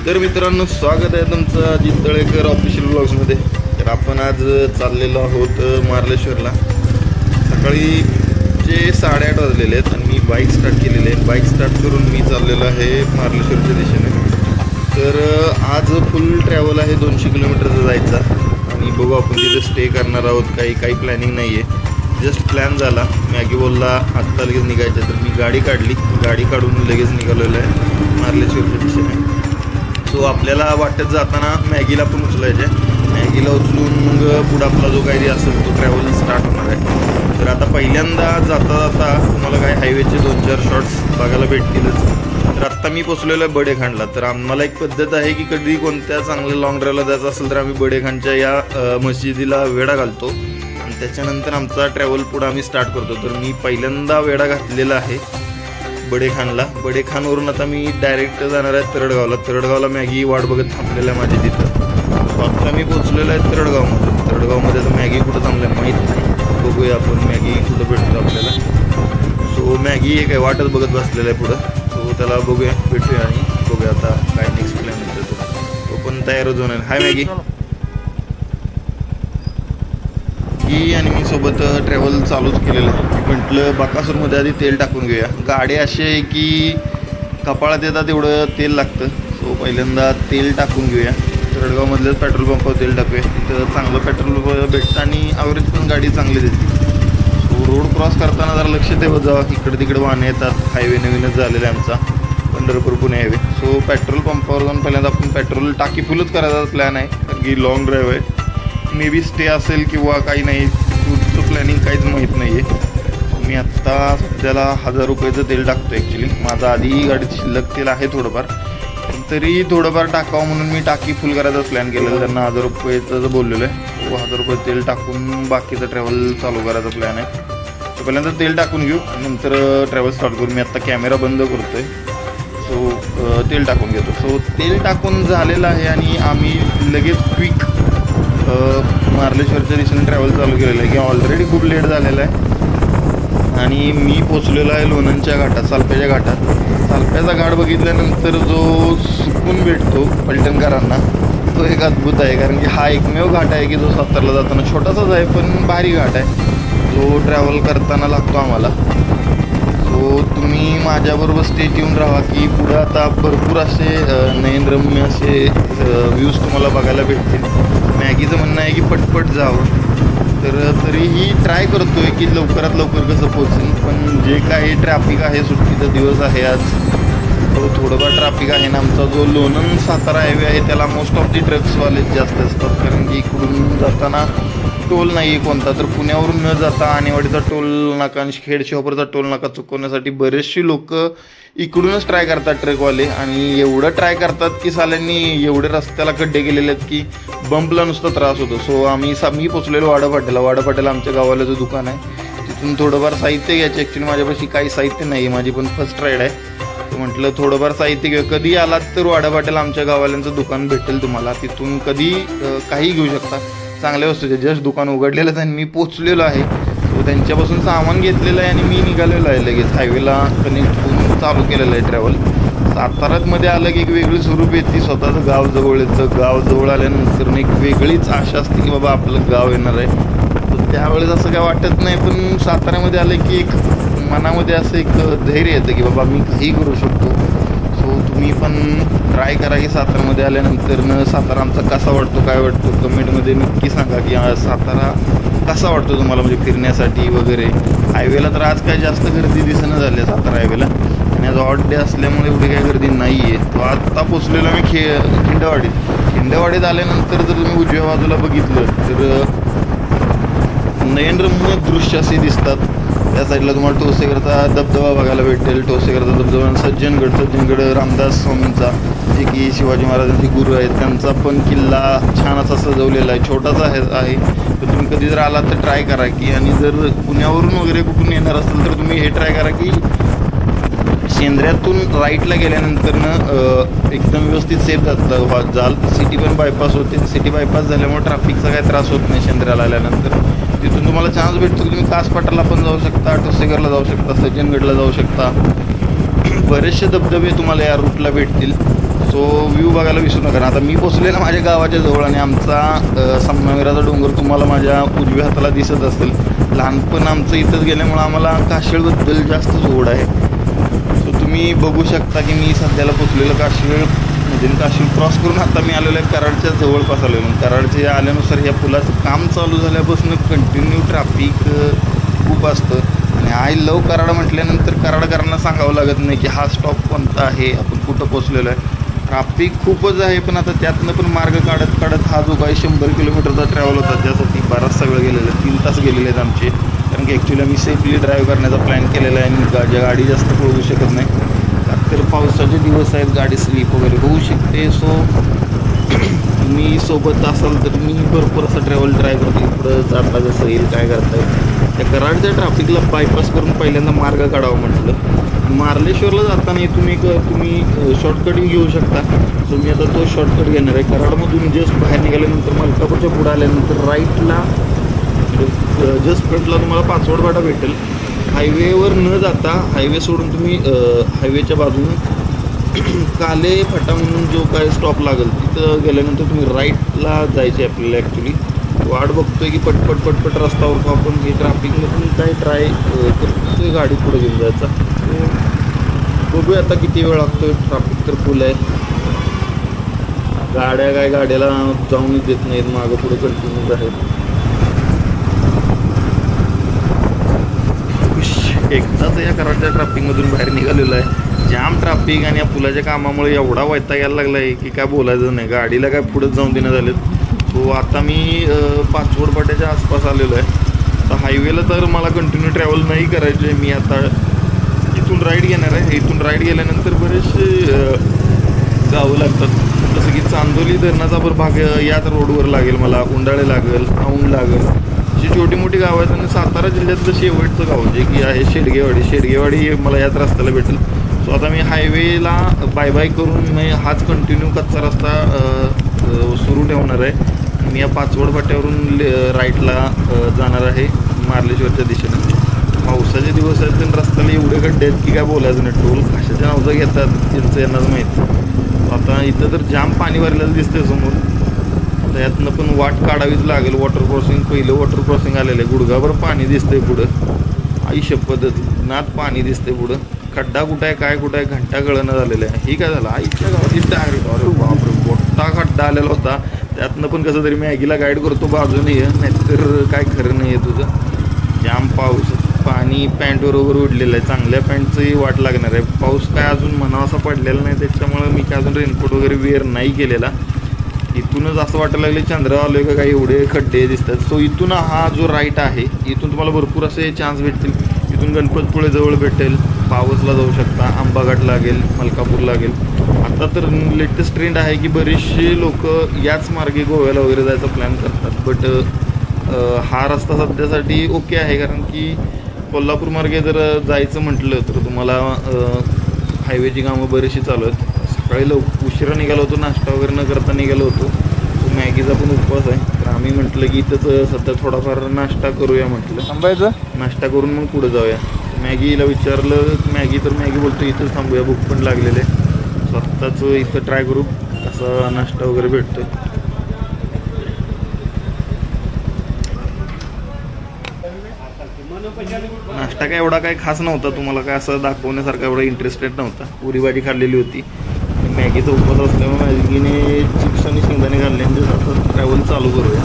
तर मित्रांनो, स्वागत आहे तुमचं अजित तळेकर ऑफिशियल ब्लॉग्समध्ये. तर आपण आज चाललेलो आहोत मार्लेश्वरला. सकाळी 8:30 वाजलेले आहेत आणि मी बाईक स्टार्ट केलेली आहे. बाईक स्टार्ट करून मी चाललेलो आहे मार्लेश्वरच्या दिशेने. तर आज फुल ट्रॅव्हल आहे, 200 किलोमीटरचा जायचा आणि बघू आपण तिथे स्टे करणार आहोत. काही प्लॅनिंग नाही आहे, जस्ट प्लॅन झाला. मॅगी बोलला आत्ता लगेच निघायचं, तर मी गाडी काढली. गाडी काढून लगेच निघालेलं आहे मार्लेश्वरच्या दिशेने. सो आपल्याला वाटत जाताना मॅगीला पण उचलायचे. मॅगीला उचलून मग पुढं आपला जो काही असेल तो ट्रॅव्हल स्टार्ट होणार आहे. तर आता पहिल्यांदा जाता जाता तुम्हाला काय हायवेचे 2-4 शॉट्स बघायला भेटतीलच. तर आत्ता मी पोचलेलो आहे बडेखांडला. तर आम्हाला एक पद्धत आहे की कधी कोणत्या चांगल्या लॉंग ड्राईव्हला जायचं असेल तर आम्ही बडेखांडच्या या मशिदीला वेढा घालतो आणि त्याच्यानंतर आमचा ट्रॅव्हल पुढं आम्ही स्टार्ट करतो. तर मी पहिल्यांदा वेढा घातलेला आहे बडेखानला. बडेखानवरून आता मी डायरेक्ट जाणार आहे तरडगावला. तरडगावला मॅगी वाट बघत थांबलेलं आहे माझी तिथं. आता मी पोचलेलो आहे तरडगावमध्ये. तरडगावमध्ये तर मॅगी कुठं थांबलं माहीत नाही. बघूया आपण मॅगी कुठं भेटतो आपल्याला. सो मॅगी एक आहे वाटच बघत बसलेलं आहे पुढं. सो त्याला बघूया, भेटूया आणि बघूया आता काय नेक्स्ट प्लॅन होतो. तो पण तयारच होणार. हाय मॅगी. आणि मी सोबत ट्रॅव्हल चालूच केलेलं आहे. म्हटलं बाकासूरमध्ये आधी तेल टाकून घेऊया. गाडी अशी आहे की कपाळात येतात एवढं तेल लागतं. सो पहिल्यांदा तेल टाकून घेऊया. तरडगावमधल्याच पेट्रोल पंपावर तेल टाकूया. तिथं चांगलं पेट्रोल भेटतं आणि ॲव्हरेज पण गाडी चांगली देते. सो रोड क्रॉस करताना जरा लक्ष ठेवत जावा. इकडे तिकडे वाहने येतात. हायवे नवीनच झालेला आहे आमचा, Pandharpur Pune highway. So petrol पंपावर जाऊन पहिल्यांदा आपण पेट्रोल टाकी फुलच करायचा प्लॅन आहे, कारण की लाँग ड्राईव्ह आहे. मे बी स्टे असेल किंवा काही नाही, पुढचं प्लॅनिंग काहीच माहीत नाही आहे. मी आत्ता सध्याला 1000 रुपयाचं तेल टाकतो. ॲक्च्युली माझा आधी गाडीत शिल्लक तेल आहे थोडंफार, तरी थोडंफार टाकावं म्हणून मी टाकी फुल करायचा प्लॅन केलेला. त्यांना 1000 रुपयाचं जर बोललेलं आहे. 1000 रुपये तेल टाकून बाकीचं ट्रॅव्हल चालू करायचा प्लॅन आहे. तर पहिल्यांदा तेल टाकून घेऊ आणि नंतर ट्रॅव्हल स्टार्ट करू. मी आत्ता कॅमेरा बंद करतो आहे. सो तेल टाकून घेतो. सो तेल टाकून झालेलं आहे आणि आम्ही लगेच क्विक मार्लेश्वरच्या दिशेने ट्रॅव्हल चालू केलेलं आहे की ऑलरेडी खूप लेट झालेलं आहे. आणि मी पोचलेलो आहे लोणंदच्या घाटात, सालप्याच्या घाटात. सालप्याचा घाट बघितल्यानंतर जो सुकून भेटतो पलटणकरांना तो एक अद्भुत आहे, कारण की हा एकमेव घाट आहे की जो सातारला जाताना छोटासाच आहे पण भारी घाट आहे, जो ट्रॅव्हल करताना लागतो आम्हाला. सो तुम्ही माझ्याबरोबर स्टेट येऊन राहा की पुढं आता भरपूर असे नयनरम्य असे व्ह्यूज तुम्हाला बघायला भेटतील. मॅगीचं म्हणणं आहे की पटपट जावं, तर तरीही ट्राय करतो आहे की लवकरात लवकर कसं पोचेन. पण जे काही ट्रॅफिक आहे, सुट्टीचा दिवस आहे आज, तो थोडंफार ट्रॅफिक आहे ना. आमचा जो लोणंद सातारा हायवे आहे त्याला मोस्ट ऑफ दी ट्रक्सवाले जास्त असतात, कारण की इकडून जाताना टोल नाही आहे कोणता. तर पुण्यावरून न जाता आणेवाडीचा टोल नाका आणि खेड शिवापूरचा टोल नाका चुकवण्यासाठी बरेचशी लोक इकडूनच ट्राय करतात ट्रकवाले. आणि एवढं ट्राय करतात की साल्यांनी एवढे रस्त्याला खड्डे केलेले आहेत की बंपला नुसता त्रास होतो. सो मी पोचलेलो वाडापाट्याला. वाडापाट्याला आमच्या गावाला जो दुकान आहे तिथून थोडंफार साहित्य घ्यायचं. ॲक्च्युली माझ्यापाशी काही साहित्य नाही, माझी पण फर्स्ट राईड आहे. तर म्हटलं थोडंफार साहित्य घेऊ. कधी आलात तर वाडापाट्याला आमच्या गावाल्यांचं दुकान भेटेल तुम्हाला. तिथून कधी काही घेऊ शकता, चांगल्या वस्तूचे. जस्ट दुकान उघडलेलंच आहे. मी पोचलेलो आहे. सो त्यांच्यापासून सामान घेतलेलं आहे आणि मी निघालेलो आहे. लगेच हायवेला कनेक्ट होऊन चालू केलेलं आहे ट्रॅव्हल. साताऱ्यामध्ये आलं की एक वेगळी स्वरूप येते. स्वतःचं गाव जवळ येतं. गाव जवळ आल्यानंतर एक वेगळीच आशा असते की बाबा आपलं गाव येणार आहे. तर त्यावेळेस असं काय वाटत नाही, पण साताऱ्यामध्ये आलं की एक मनामध्ये असं एक धैर्य येतं की बाबा मी काही करू शकतो. सो तुम्ही पण ट्राय करा की सातारामध्ये आल्यानंतर सातारा आमचा कसा वाटतो, काय वाटतो, कमेंटमध्ये नक्की सांगा की सातारा कसा वाटतो तुम्हाला, म्हणजे फिरण्यासाठी वगैरे. हायवेला तर आज काय जास्त गर्दी दिसणं झाली आहे सातारा हायवेला, आणि आज ऑड डे असल्यामुळे एवढी काही गर्दी नाही आहे. तो आत्ता पोचलेलो मी खिंडवाडीत. खिंडवाडीत आल्यानंतर जर तुम्ही उजव्या बाजूला बघितलं तर नयनरम्य दृश्य असे दिसतात. त्या साईडला तुम्हाला ठोसेघरचा धबधबा बघायला भेटेल. ठोसेघरचा धबधबा. सज्जनगड रामदास स्वामींचा, जे की शिवाजी महाराजांचे गुरु आहेत, त्यांचा पण किल्ला छान असा सजवलेला आहे. छोटासा आहे. तर तुम्ही कधी जर आलात तर ट्राय करा की. आणि जर पुण्यावरून वगैरे कुठून येणार असेल तर तुम्ही हे ट्राय करा की शेंद्र्यातून राईटला गेल्यानंतरनं एकदम व्यवस्थित सेफ जाल. सिटी पण बायपास होते. सिटी बायपास झाल्यामुळे ट्रॅफिकचा काही त्रास होत नाही शेंद्र्याला आल्यानंतर. तिथून तुम्हाला चान्स भेटतो की तुम्ही कासपाटाला पण जाऊ शकता, ठोसेघरला जाऊ शकता, सज्जनगडला जाऊ शकता. बरेचसे धबधबे तुम्हाला या रूटला भेटतील. सो व्ह्यू बघायला विसरू नका. आता मी पोचलेला माझ्या गावाच्या जवळ आणि आमचा संगमेश्वराचा डोंगर तुम्हाला माझ्या उजव्या हाताला दिसत असेल. लहानपण आमचं इथंच गेल्यामुळं आम्हाला काशीळबद्दल जास्तच ओढ आहे. सो तुम्ही बघू शकता की मी सध्याला पोचलेलं काशीळ म्हणजे काशीळ क्रॉस करून आता मी आलेलो आहे कराडच्या जवळपास आलेलो. कराडच्या आल्यानुसार या पुलाचं काम चालू झाल्यापासून कंटिन्यू ट्रॅफिक खूप असतं. आणि आय लव कराड म्हटल्यानंतर कराडकरांना सांगावं लागत नाही की हा स्टॉप कोणता आहे, आपण कुठं पोचलेलो आहे. ट्रॅफिक खूपच आहे, पण आता त्यातनं पण मार्ग काढत काढत हा जो काही 100 किलोमीटरचा ट्रॅव्हल होता त्यासाठी बराचसा वेळ गेलेला आहे. 3 तास गेलेले आहेत आमचे. कारण की ॲक्च्युली आम्ही सेफली ड्राईव्ह करण्याचा प्लॅन केलेला आहे आणि गाडी जास्त पळवू शकत नाही. तर पावसाचे दिवस आहेत, गाडी स्लीप वगैरे होऊ शकते. सो तुम्ही सोबत असाल तर मी भरपूर असं ट्रॅव्हल ट्राय करतो. पुढं जाता जसं येईल काय करता येईल. त्या कराडच्या ट्रॅफिकला बायपास करून पहिल्यांदा मार्ग काढावा म्हटलं. मार्लेश्वरला जाताना तुम्ही शॉर्टकट घेऊ शकता. सो मी आता तो शॉर्टकट घेणार आहे. कराडमधून जस्ट बाहेर निघाल्यानंतर मलकापूरच्या पुढे आल्यानंतर राईटला जस्ट फ्रंटला तुम्हाला पाचवड वाटा भेटेल. हायवेवर न जाता हायवे सोडून तुम्ही हायवेच्या बाजूनं काले फाटा म्हणून जो काय स्टॉप लागेल तिथं गेल्यानंतर तुम्ही राईटला जायचे आपल्याला. ॲक्च्युली वाट बघतोय की पटपट रस्त्यावर आपण हे ट्रॅफिकमधून काय ट्राय करतोय गाडी पुढे घेऊन जायचा. बघूया आता किती वेळ लागतोय. ट्रॅफिक तर फुल आहे. गाड्याला जाऊनच देत नाहीत, मागं पुढे कंटिन्यूज आहेत. एकदाच या कराडच्या ट्रॅफिकमधून बाहेर निघालेलं आहे. जाम ट्रॅफिक आणि या पुलाच्या कामामुळे एवढा वैताग यायला लागला आहे की काय बोलायचं नाही. गाडीला काय पुढेच जाऊन देणं झालेत. सो आता मी पाचवड फाट्याच्या आसपास आलेलो आहे. तर हायवेला तर मला कंटिन्यू ट्रॅव्हल नाही करायचं आहे. मी आता इथून राईड घेणार आहे. इथून राईड गेल्यानंतर बरेचसे गावं लागतात. जसं की चांदोली धरणाचा भाग याच रोडवर लागेल मला. उंडाळे लागेल, औंध लागेल, अशी छोटी मोठी गावं आहेत. आणि सातारा जिल्ह्यातलं शेवटचं गाव जे की आहे शेडगेवाडी मला याच रस्त्याला भेटेल. सो आता मी हायवेला बाय करून मी हाच कंटिन्यू कच्चा रस्ता सुरू ठेवणार आहे. मी या पाचवड फाट्यावरून राईटला जाणार आहे मार्लेश्वरच्या दिशेने. पावसाचे दिवस आहेत आणि रस्त्याला एवढे खड्डे आहेत की काय बोलायचं नाही. टोल कशाच्या नावचं घेतात त्यांचं यांनाच माहीत. आता इथं तर जाम पाणी भरलेलं दिसतंय समोर. आता यातनं पण वाट काढावीच लागेल. वॉटर क्रॉसिंग पहिलं वॉटर क्रॉसिंग आलेलं आहे. गुडघाभर पाणी दिसतंय पुढं. आई शपथ नात पाणी दिसतंय पुढं. खड्डा कुठं आहे काय कुठं आहे घंटा गळणं झालेलं आहे. ही काय झालं आईच्या गावाची डायरेक्ट अरे बापरे मोठा खड्डा आलेला होता. त्यातनं पण कसं तरी मॅगीला गाईड करतो बाजूने ये, नाहीतर काय खरं नाही आहे तुझं. जाम पाऊस, पाणी पॅन्टवर वगैरे उडलेलं आहे. चांगल्या पॅन्टचंही वाट लागणार आहे. पाऊस काय अजून म्हणावा असा पडलेला नाही, त्याच्यामुळं मी काय अजून रेनकोट वगैरे वेअर नाही केलेला. इथूनच असं वाटायला लागले चंद्र आलोय का काही एवढे खड्डे दिसतात. सो इथून हा जो राईट आहे इथून तुम्हाला भरपूर असे चान्स भेटतील. इथून गणपतपुळे जवळ भेटेल, पावसला जाऊ शकता, आंबाघाट लागेल, मलकापूर लागेल. आता तर लेटेस्ट ट्रेंड आहे की बरेचसे लोक याच मार्गे गोव्याला वगैरे जायचा प्लॅन करतात. बट हा रस्ता सध्यासाठी ओके आहे. कारण की कोल्हापूर मार्गे जर जायचं म्हटलं तर तुम्हाला हायवेची कामं बरीचशी चालू आहेत. सकाळी उशिरा निघालो होतो, नाश्ता वगैरे न करता निघालो होतो. तो मॅगीचा पण उपवास आहे. तर आम्ही म्हटलं की इथंच सध्या थोडाफार नाश्ता करूया म्हटलं. थांबायचं नाश्ता करून मग पुढे जाऊया. मॅगीला विचारलं मॅगी बोलतो इथंच थांबूया, भूक पण लागलेलं आहे. स्वतःच इथं ट्राय करू असा नाश्ता वगैरे भेटतोय. नाश्ता काय एवढा काय खास नव्हता, तुम्हाला काय असं दाखवण्यासारखा एवढा इंटरेस्टेड नव्हता. पुरी भाजी खाल्लेली होती. मॅगीचा उपवास असल्यामुळे मॅगीने चिप्स आणि शेंगदाणे घालले. आता ट्रॅव्हल चालू करूया.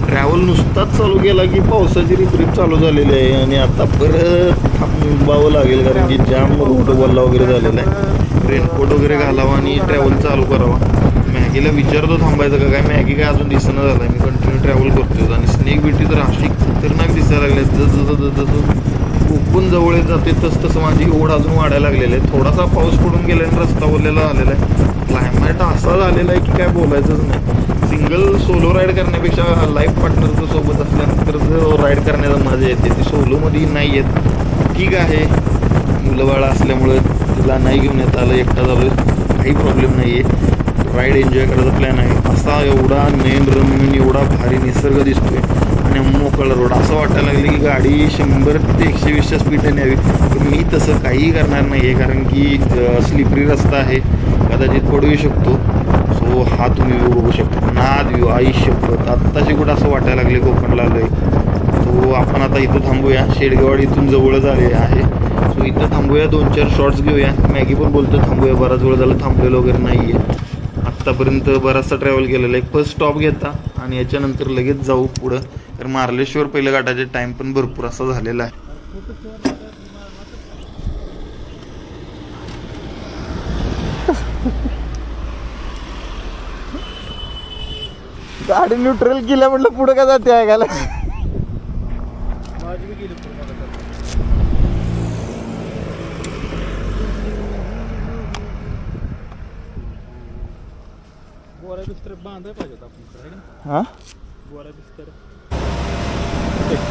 ट्रॅव्हल नुसताच चालू केला की पावसाची रिपरिप चालू झालेली आहे आणि आता परत थांबावं लागेल. कारण की जाम रोड वल्ला वगैरे झालेला आहे. रेनकोट वगैरे घालावा आणि ट्रॅव्हल चालू करावा. मॅगीला विचारतो थांबायचं का काय, मॅगी काय अजून दिसणं झालं आहे. मी कंटिन्यू ट्रॅव्हल करतो आणि स्नेक बिटी तर अशी खतरनाक दिसायला लागले. जसं कोकण जवळ जाते तसं माझी ओढ अजून वाढायला लागलेली आहे. थोडासा पाऊस पडून गेल्याने रस्ता ओरलेला झालेला आहे. क्लायमेट असा झालेला आहे की काय बोलायचंच नाही. सिंगल सोलो राईड करण्यापेक्षा लाईफ पार्टनरचं सोबत असल्यानंतर जो राईड करण्याचा मजा येते ती सोलोमध्ये नाही येत. ठीक आहे, मुलं बाळा असल्यामुळं तिला नाही घेऊन येत आलं, एकटा झालं, काही प्रॉब्लेम नाही आहे. राईड एन्जॉय करायचा प्लॅन आहे. असा एवढा नयनरम्य एवढा भारी निसर्ग दिसतोय आणि मोकळा रोड. असं वाटायला लागलं की गाडी 100 ते 120च्या स्पीडने न्यावी. पण मी तसं काहीही करणार नाही आहे, कारण की स्लिपरी रस्ता आहे, कदाचित पडूही शकतो. सो हा तुम्ही व्ह्यू बघू शकता, नाद व्ह्यू. आयुष्यभर आत्ताची कुठं असं वाटायला लागले कोकणला आलं आहे. सो आपण आता इथं थांबूया. शेडगेवाडी इथून जवळच आले आहे. सो इथं थांबूया, 2-4 शॉर्ट्स घेऊया. मॅगी पण बोलतो थांबूया, बराच वेळ झालं थांबलेलं वगैरे नाही आहे. आत्तापर्यंत बराचसा ट्रॅव्हल केलेला आहे. फर्स्ट स्टॉप घेता आणि याच्यानंतर लगेच जाऊ पुढं. तर मार्लेश्वर पहिल्या घाटाचे टाईम पण भरपूर असा झालेला आहे. गाडी न्यूट्रल केल्या म्हटलं पुढं का जाते ऐकायला.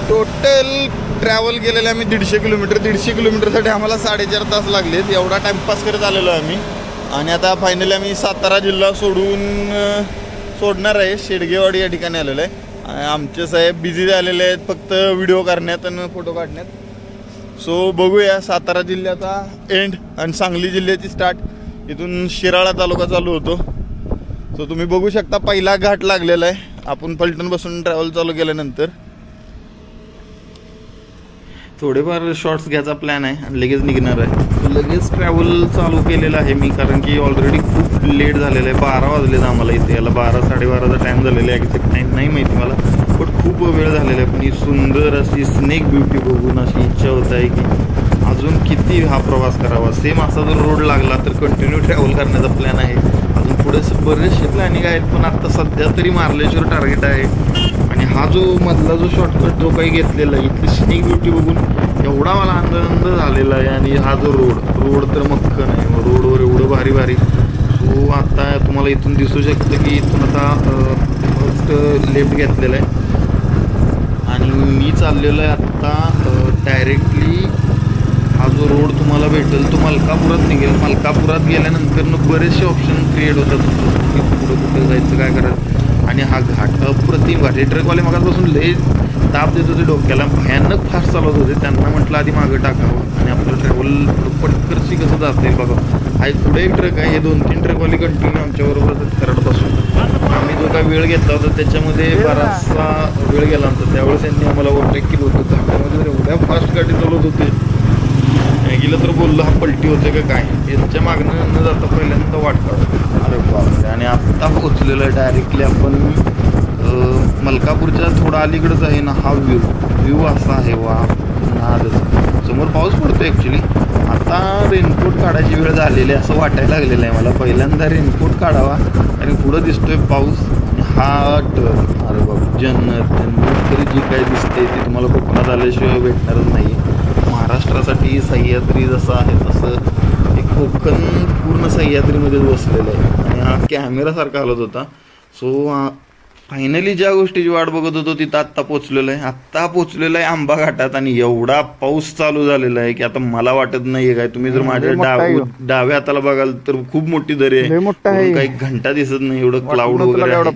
टोटल ट्रॅव्हल केलेलं आम्ही 150 किलोमीटर. 150 किलोमीटरसाठी आम्हाला 4.5 तास लागलेत. एवढा टाइमपास करत आलेलो आम्ही. आणि आता फायनली आम्ही सातारा जिल्हा सोडणार आहे. शेडगेवाडी या ठिकाणी आलेलो आहे. आमचे साहेब बिझी झालेले आहेत फक्त व्हिडिओ करण्यात आणि फोटो काढण्यात. सो बघूया सातारा जिल्ह्याचा एंड आणि सांगली जिल्ह्याची स्टार्ट. इथून शिराळा तालुका चालू होतो. सो तुम्ही बघू शकता पहिला घाट लागलेला आहे. आपण फलटणपासून ट्रॅव्हल चालू केल्यानंतर थोडेफार शॉर्ट्स घ्यायचा प्लॅन आहे आणि लगेच निघणार आहे. लगेच ट्रॅव्हल चालू केलेलं आहे मी, कारण की ऑलरेडी खूप लेट झालेलं आहे. 12 वाजलेत आम्हाला इथे याला. 12-12:30चा टाईम झालेला आहे. एक्झॅक्ट टाईम नाही माहिती मला, बट खूप वेळ झालेला आहे. पण ही सुंदर अशी स्नेक ब्युटी बघून अशी इच्छा होत आहे की अजून किती हा प्रवास करावा. सेम असा जर रोड लागला तर कंटिन्यू ट्रॅव्हल करण्याचा प्लॅन आहे. अजून पुढे बरेचसे प्लॅनिंग आहेत, पण आत्ता सध्या तरी मार्लेश्वर टार्गेट आहे. आणि हा जो मधला जो शॉर्टकट जो काही घेतलेला आहे, इथली स्नेक ब्युटी बघून एवढा मला आनंद झालेला आहे. आणि हा जो रोड तर मक्क नाही, रोडवर एवढं भारी भारी. सो आता तुम्हाला इथून दिसू शकतं की इथून आता फर्स्ट लेफ्ट घेतलेला आहे आणि मी चाललेलो आहे आत्ता डायरेक्टली. हा जो रोड तुम्हाला भेटेल तो मलकापुरात निघेल. मलकापुरात गेल्यानंतर बरेचसे ऑप्शन क्रिएट होतात की पुढं कुठं जायचं, काय करायचं. आणि हा घाट अप्रतिम घाट. हे ट्रकवाले मगापासून लय ताप देत होते डोक्याला, भयानक फास्ट चालवत होते. त्यांना म्हटलं आधी मागं टाकावं आणि आपलं ट्रॅव्हल पटकरशी कसं जाते बघा. हा पुढे एक ट्रक आहे. हे 2-3 ट्रकवाले कंटिन्यू आमच्याबरोबर कराडपासून. आम्ही जो काय वेळ घेतला होता त्याच्यामध्ये बराचसा वेळ गेला होता. त्यावेळेस त्यांनी आम्हाला ओव्हरटेक केलं होतं. त्यामध्ये एवढ्या फास्ट गाडी चालवत होते. मॅगीला तर बोललो हा पलटी होते का काय. यांच्या मागणं न जाता पहिल्यांदा वाट काढतो. अरे बापरे. आणि आत्ता पोचलेलं आहे डायरेक्टली आपण मलकापूरच्या थोडा अलीकडंच आहे ना. हा व्ह्यू असा आहे वा नादच. समोर पाऊस पडतो ॲक्च्युली. आता रेनकोट काढायची वेळ झालेली आहे असं वाटायला लागलेलं आहे मला. पहिल्यांदा रेनकोट काढावा आणि पुढं दिसतोय पाऊस. हा टर्न, अरे बाबा जन्नत तरी जी काय दिसते ती तुम्हाला कोकणात आल्याशिवाय भेटणारच नाही. महाराष्ट्रासाठी सह्याद्री जसं आहे तसं एक कोकण पूर्ण सह्याद्रीमध्येच बसलेलं आहे. आणि हा कॅमेरासारखा हलत होता. सो फायनली ज्या गोष्टीची वाट बघत होतो तिथं आत्ता पोचलेलं आहे. आत्ता पोचलेलं आहे आंबा घाटात. आणि एवढा पाऊस चालू झालेला आहे की आता मला वाटत नाहीये काय. तुम्ही जर माझ्या डाव्या हाताला बघाल तर खूप मोठी दरी आहे. काही घंटा दिसत नाही एवढं क्लाउड वगैरे.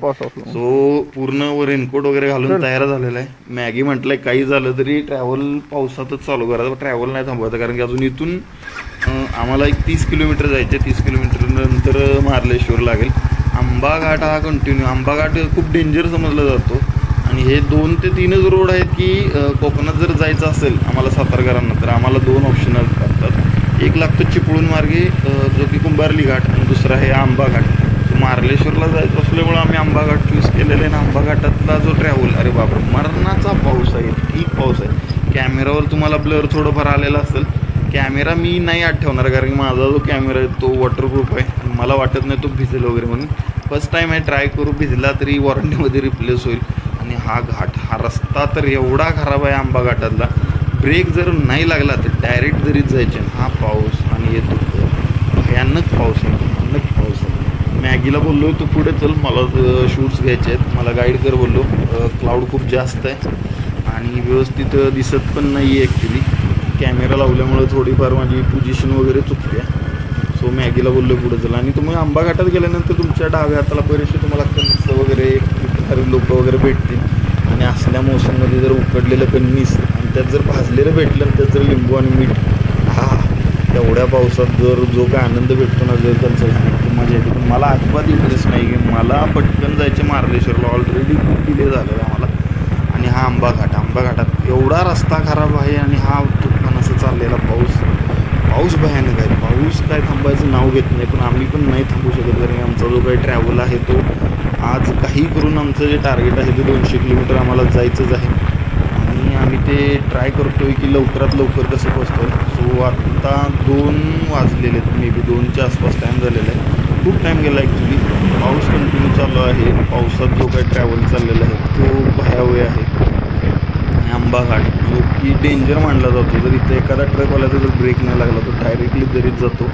सो पूर्ण रेनकोट वगैरे घालून तयार झालेला आहे. मॅगी म्हटलंय काही झालं तरी ट्रॅव्हल पावसातच चालू करायचं, ट्रॅव्हल नाही थांबवायचं. कारण की अजून इथून आम्हाला एक 30 किलोमीटर जायचे. 30 किलोमीटर नंतर मार्लेश्वर लागेल. आंबा घाट हा कंटिन्यू. आंबा घाट खूप डेंजर समजला जातो. आणि हे 2 ते 3च रोड आहेत की कोकणात जर जायचं असेल आम्हाला सातारकरांना तर आम्हाला 2 ऑप्शन लागतात. एक लागतं चिपळूण मार्गे जो की कुंभारली घाट आणि दुसरा आहे आंबा घाट. मार्लेश्वरला जायचं असल्यामुळं आम्ही आंबा घाट चूज केलेलं आहे. आणि आंबा घाटातला जो ट्रॅव्हल, अरे बापरे मरणाचा पाऊस आहे. ठीक पाऊस आहे. कॅमेरावर तुम्हाला ब्लर थोडंफार आलेलं असेल. कॅमेरा मी नाही आत ठेवणार कारण की माझा जो कॅमेरा आहे तो वॉटरप्रूफ आहे. मला वाटत नाही तो भिजेल वगैरे म्हणून. फर्स्ट टाईम आहे, ट्राय करू. भिजला तरी वॉरंटीमध्ये रिप्लेस होईल. आणि हा घाट, हा रस्ता तर एवढा खराब आहे आंबा घाटातला. ब्रेक जर नाही लागला तर डायरेक्ट जरीच जायचे. हा पाऊस आणि येतो भयानक पाऊस आहे, भयानक पाऊस आहे. मॅगीला बोललो तू पुढे चल, मला शूट्स घ्यायचे आहेत, मला गाईड कर बोललो. क्लाउड खूप जास्त आहे आणि व्यवस्थित दिसत पण नाही आहे ॲक्च्युली. कॅमेरा लावल्यामुळं थोडीफार माझी पोझिशन वगैरे चुकते. सो मॅगीला बोललो पुढे चला. आणि तुम्ही आंबा घाटात गेल्यानंतर तुमच्या डाव्या हाताला बरेचसे तुम्हाला कणस वगैरे लोक वगैरे भेटतील. आणि असल्या मोसममध्ये जर उकडलेलं कणीस आणि त्यात जर भाजलेलं भेटलं आणि त्यात जर लिंबू आणि मीठ, हा एवढ्या पावसात जर जो काय आनंद भेटतो ना जर त्यांचं खूप मजा येते. पण मला अजिबात इंटरेस्ट नाही की मला पटकन जायचे मार्लेश्वरला. ऑलरेडी खूप डिले झालेला आहे मला. आणि हा आंबा घाटात एवढा रस्ता खराब आहे आणि हा तुफान असं चाललेला पाऊस भयानक आहे. पाऊस काय थांबायचं नाव घेत नाही. पण आम्ही पण नाही थांबू शकत कारण आमचा जो काही ट्रॅव्हल आहे तो आज काही करून आमचं जे टार्गेट आहे ते 200 किलोमीटर आम्हाला जायचंच आहे आणि आम्ही ते ट्राय करतो आहे की लवकरात लवकर कसं पोचतो. सो आत्ता 2 वाजलेले आहेत, मे बी 2च्या आसपास टाईम झालेला आहे. खूप टाईम गेला ॲक्च्युली. पाऊस कंटिन्यू चालू आहे. पावसात जो काही ट्रॅव्हल चाललेला आहे तो भयावह आहे. आणि आंबा घाट जो की डेंजर मानला जातो. जर इथं एखादा ट्रकवाल्याचा जर ब्रेक नाही लागला तो डायरेक्टली दरीत जातो.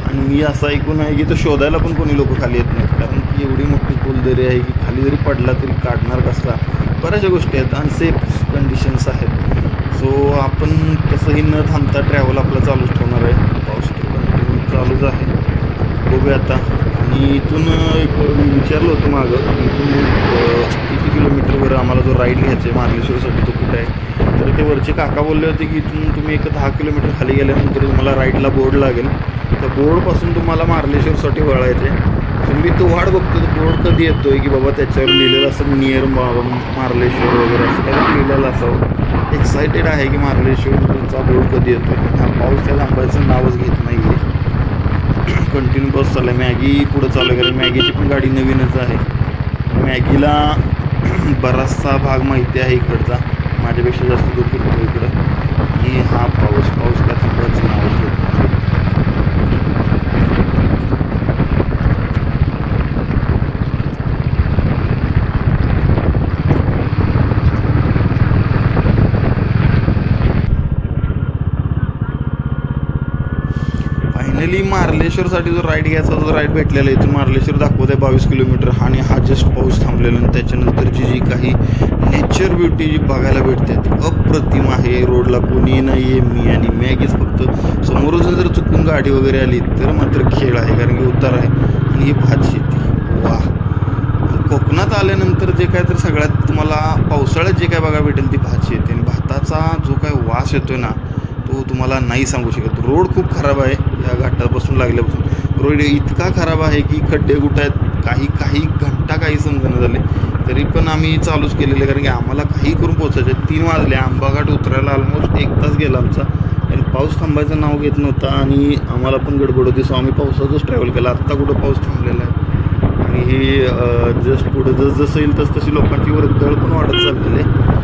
आणि मी असं ऐकून आहे की तो शोधायला पण कोणी लोक खाली येत नाहीत कारण की एवढी मोठी खोलदरी आहे की खाली जरी पडला तरी काढणार कसा. बऱ्याचशा गोष्टी आहेत, अनसेफ कंडिशन्स आहेत. सो आपण कसंही न थांबता ट्रॅव्हल आपलं चालूच ठेवणार आहे. पाऊस कंटिन्यू चालूच आहे. बघूया आता. आणि इथून एक मी विचारलं होतं मागं इथून किती किलोमीटरवर आम्हाला जो राईड घ्यायचा आहे मार्लेश्वरसाठी तो कुठे आहे. तर ते वरचे काका बोलले होते की इथून तुम्ही एक 10 किलोमीटर खाली गेल्यानंतर तुम्हाला राईडला बोर्ड लागेल. त्या बोर्डपासून तुम्हाला मार्लेश्वरसाठी वळायचे. मी तो वाट बघतो तो बोर्ड कधी येतो आहे की बाबा त्याच्यावर लिहिलेलं असं नियर मार्लेश्वर वगैरे असं काही लिहिलेलं असावं. एक्सायटेड आहे की मार्लेश्वरचा बोर्ड कधी येतो आहे. हा पाऊस त्या थांबायचं नावच घेत नाही आहे. कंटिन्यू पाऊस चालला आहे. मॅगी पुढं चालू आहे कारण मॅगीची पण गाडी नवीनच आहे. मॅगीला बराचसा भाग माहिती आहे इकडचा, माझ्यापेक्षा जास्त तो फिरतो इकडं. आणि हा पाऊस काय थांबायचं नावच घेत नाही. फायनली मार्लेश्वरसाठी जो राईड घ्यायचा जो राईड भेटलेला आहे इथून मार्लेश्वर दाखवत आहे 22 किलोमीटर. आणि हा जस्ट पाऊस थांबलेला आणि त्याच्यानंतरची जी काही नेचर ब्युटी जी बघायला भेटते अप्रतिम आहे. रोडला कोणी नाही आहे, मी आणि मॅगीच फक्त. समोरून जर चुकून गाडी वगैरे आली तर मात्र खेळ आहे कारण की उतार आहे. आणि ही भात शेती वा. कोकणात आल्यानंतर जे काय तर सगळ्यात तुम्हाला पावसाळ्यात जे काय बघायला भेटेल ती भात शेती. आणि भाताचा जो काय वास येतोय ना तो तुम्हाला नाही सांगू शकत. रोड खूप खराब आहे या घाटापासून लागल्यापासून. रोड इतका खराब आहे की खड्डे कुठं आहेत काही घंटा काही समजणं झाले तरी पण आम्ही चालूच केलेलं कारण की आम्हाला काही करून पोचायचं आहे. 3 वाजले. आंबाघाट उतरायला ऑलमोस्ट 1 तास गेला आमचा आणि पाऊस थांबायचं नाव घेत नव्हता आणि आम्हाला पण गडबड होती. सो आम्ही पावसातच ट्रॅव्हल केला. आत्ता कुठं पाऊस थांबलेला आहे आणि हे जस्ट पुढे जसं येईल तसतशी लोकांची वर्दळ पण वाढत चाललेली आहे.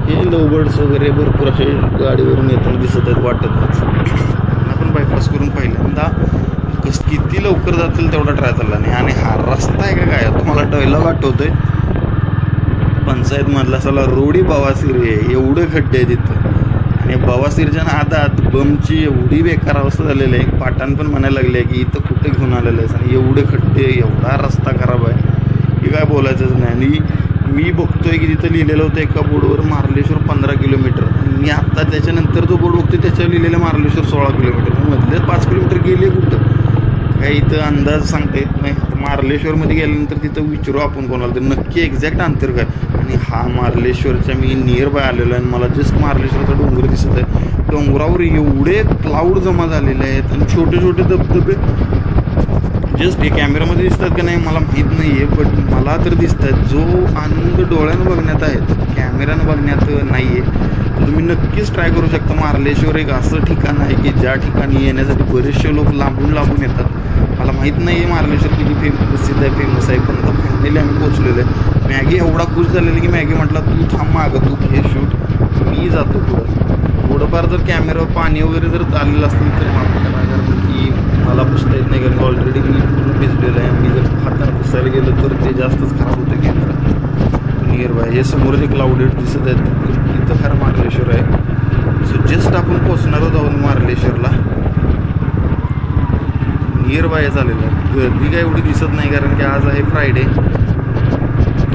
हे लवबर्ड्स वगैरे भरपूर असे गाडीवरून येताना दिसत आहेत वाटतच. त्यांना पण बायपास करून पहिल्यांदा किती लवकर जातील तेवढा ट्राय चालला नाही. आणि हा रस्ता आहे का काय तुम्हाला डायलॉग आठवतोय पंचायतमधला साला रोडी बवासीर आहे. एवढे खड्डे आहे तिथं. आणि बवासीरच्या नादात बमची एवढी बेकार अवस्था झालेली आहे. पाटान पण म्हणायला लागले की इथं कुठे घेऊन आलेलं आहे आणि एवढे खड्डे एवढा रस्ता खराब आहे की काय बोलायचंच नाही. आणि मी बघतोय की तिथं लिहिलेलं होतं एका बोर्डवर मार्लेश्वर 15 किलोमीटर. मी आत्ता त्याच्यानंतर जो बोर्ड बघतोय त्याच्यावर लिहिलेलं मार्लेश्वर 16 किलोमीटर. मधले 5 किलोमीटर गेले कुठं काही इथं अंदाज सांगता येत नाही. मार्लेश्वरमध्ये गेल्यानंतर तिथं विचारू आपण कोणाला तर नक्की एक्झॅक्ट अंतर काय. आणि हा मार्लेश्वरच्या मी नियर बाय आलेलो आहे आणि मला जस्ट मार्लेश्वरचा डोंगर दिसत आहे. डोंगरावर एवढे क्लाउड जमा झालेले आहेत आणि छोटे छोटे धबधबे जस्ट हे कॅमेरामध्ये दिसतात का नाही मला माहीत नाही आहे बट मला तर दिसत आहेत. जो आनंद डोळ्यानं बघण्यात आहे कॅमेऱ्यानं बघण्यात नाही आहे. तुम्ही नक्कीच ट्राय करू शकता. मार्लेश्वर एक असं ठिकाण आहे की ज्या ठिकाणी येण्यासाठी बरेचसे लोक लांबून येतात. मला माहीत नाही आहे मार्लेश्वर किती प्रसिद्ध आहे फेमस आहे पण आता फायनली आम्ही पोचलेलो आहे. मॅगी एवढा खुश झालेला की मॅगी म्हटला तू थांब मागं तू घे शूट मी जातो पुढं. थोडंफार जर कॅमेरा पाणी वगैरे जर आलेलं असतील तर माफ करा कारण की मला पुसता येत नाही कारण ऑलरेडी मी पूर्ण भिजलेलं आहे. मी जर हाताने पुसायला गेलं तर ते जास्तच खराब होतं कॅमेरा. नियर बाय हे समोर जे क्लाउडेड दिसत आहेत तिथं खरं मार्लेश्वर आहे. सो जस्ट आपण पोचणारच आहोत मार्लेश्वरला. नियर बाय झालेलं आहे. गर्दी काय एवढी दिसत नाही कारण की आज आहे फ्रायडे.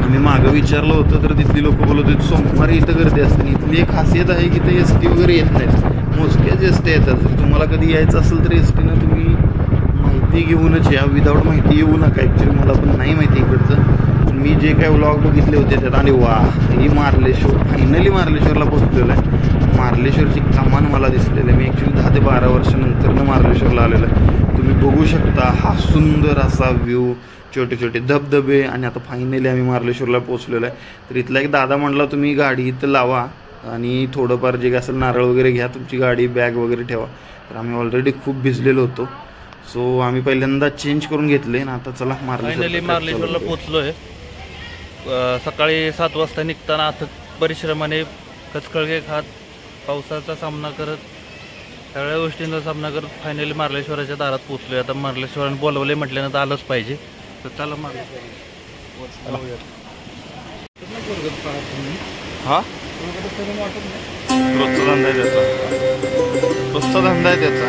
आम्ही मागं विचारलं होतं तर तिथली लोक बोलत होते सोमवारी इथं गर्दी असते. इथली एक खासियत आहे की ते एस टी वगैरे येत नाहीत. मोजक्याच एस टी येतात. जर तुम्हाला कधी यायचं असेल तर एस टीनं तुम्ही माहिती घेऊनच या. विदाऊट माहिती येऊ नका. ॲक्च्युली मला पण नाही माहिती इकडचं. मी जे काही व्लॉग बघितले होते त्यात आणि वा ही मार्लेश्वर फायनली मार्लेश्वरला पोहोचलेलं आहे. मार्लेश्वरची कमान मला दिसलेलं आहे. मी ॲक्च्युली 10 ते 12 वर्षानंतरनं मार्लेश्वरला आलेलं आहे. तुम्ही बघू शकता हा सुंदर असा व्ह्यू, छोटे छोटे धबधबे आणि आता फायनली आम्ही मार्लेश्वरला पोहोचलेलो आहे. तर इथला एक दादा म्हटला तुम्ही गाडी इथं लावा आणि थोडंफार जे काय असेल नारळ वगैरे घ्या, तुमची गाडी बॅग वगैरे ठेवा. तर आम्ही ऑलरेडी खूप भिजलेलो होतो, सो आम्ही पहिल्यांदा चेंज करून घेतले ना आता चला फायनली मार्लेश्वरला पोहोचलोय. सकाळी 7 वाजता निघताना अथक परिश्रमाने कचकळगे खात पावसाचा सामना करत सगळ्या गोष्टींचा सामना करत फायनली मार्लेश्वराच्या दारात पोहोचलोय. आता मार्लेश्वराने बोलवले म्हटल्यानंतर आलंच पाहिजे. तर चला मार्लेश्वर हा रोजचा धंदा आहे त्याचा, रोजचा धंदा आहे त्याचा.